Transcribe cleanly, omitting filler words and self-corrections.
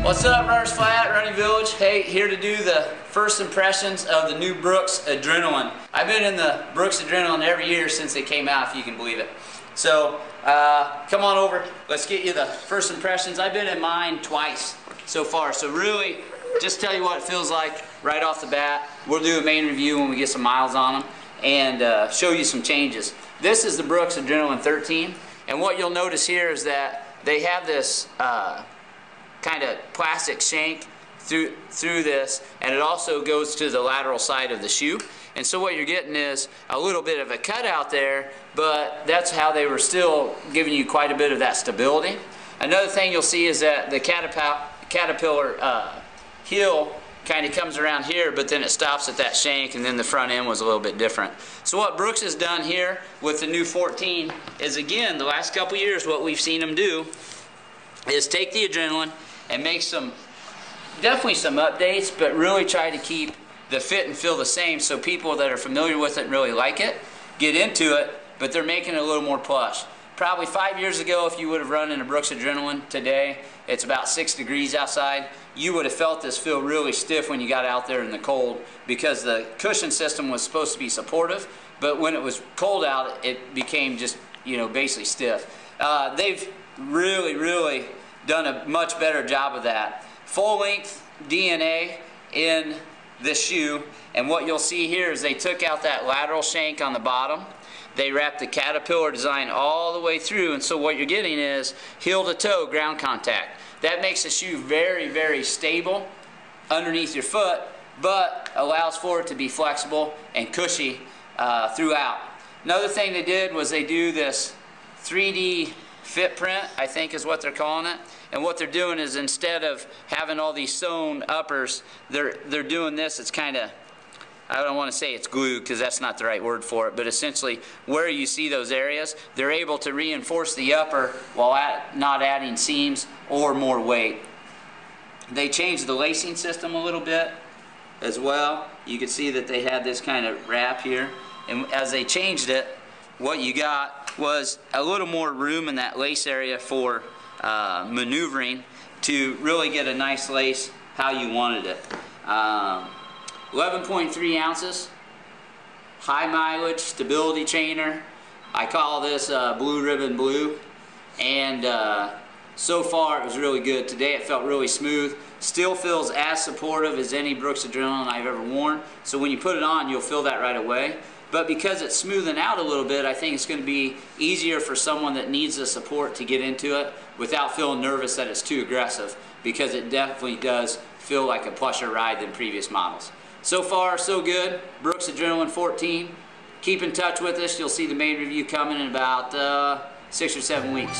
What's up, Runners Flat, Running Village? Hey, here to do the first impressions of the new Brooks Adrenaline. I've been in the Brooks Adrenaline every year since they came out, if you can believe it. So, come on over. Let's get you the first impressions. I've been in mine twice so far, so really, just tell you what it feels like right off the bat. We'll do a main review when we get some miles on them and show you some changes. This is the Brooks Adrenaline 13, and what you'll notice here is that they have this kind of plastic shank through this, and it also goes to the lateral side of the shoe. And so what you're getting is a little bit of a cutout there, but that's how they were still giving you quite a bit of that stability. Another thing you'll see is that the Caterpillar heel kind of comes around here, but then it stops at that shank, and then the front end was a little bit different. So what Brooks has done here with the new 14 is, again, the last couple years what we've seen them do is take the Adrenaline and make definitely some updates, but really try to keep the fit and feel the same, so people that are familiar with it and really like it get into it, but they're making it a little more plush. Probably 5 years ago, if you would have run in a Brooks Adrenaline today, it's about 6 degrees outside, you would have felt this feel really stiff when you got out there in the cold, because the cushion system was supposed to be supportive, but when it was cold out, it became just, basically stiff. They've really done a much better job of that. Full length DNA in this shoe, and what you'll see here is they took out that lateral shank on the bottom. They wrapped the Caterpillar design all the way through, and so what you're getting is heel to toe ground contact. That makes the shoe very stable underneath your foot, but allows for it to be flexible and cushy throughout. Another thing they did was they do this 3D fit print, I think is what they're calling it. And what they're doing is, instead of having all these sewn uppers, they're doing this. It's kind of, I don't want to say it's glue because that's not the right word for it, but essentially where you see those areas, they're able to reinforce the upper while not adding seams or more weight. They changed the lacing system a little bit as well. You can see that they had this kind of wrap here, and as they changed it, what you got was a little more room in that lace area for maneuvering to really get a nice lace how you wanted it. 11.3 ounces, high mileage, stability chainer. I call this Blue Ribbon Blue, and so far it was really good. Today it felt really smooth. Still feels as supportive as any Brooks Adrenaline I've ever worn, so when you put it on you'll feel that right away. But because it's smoothing out a little bit, I think it's going to be easier for someone that needs the support to get into it without feeling nervous that it's too aggressive, because it definitely does feel like a plusher ride than previous models. So far, so good. Brooks Adrenaline 14. Keep in touch with us. You'll see the main review coming in about 6 or 7 weeks.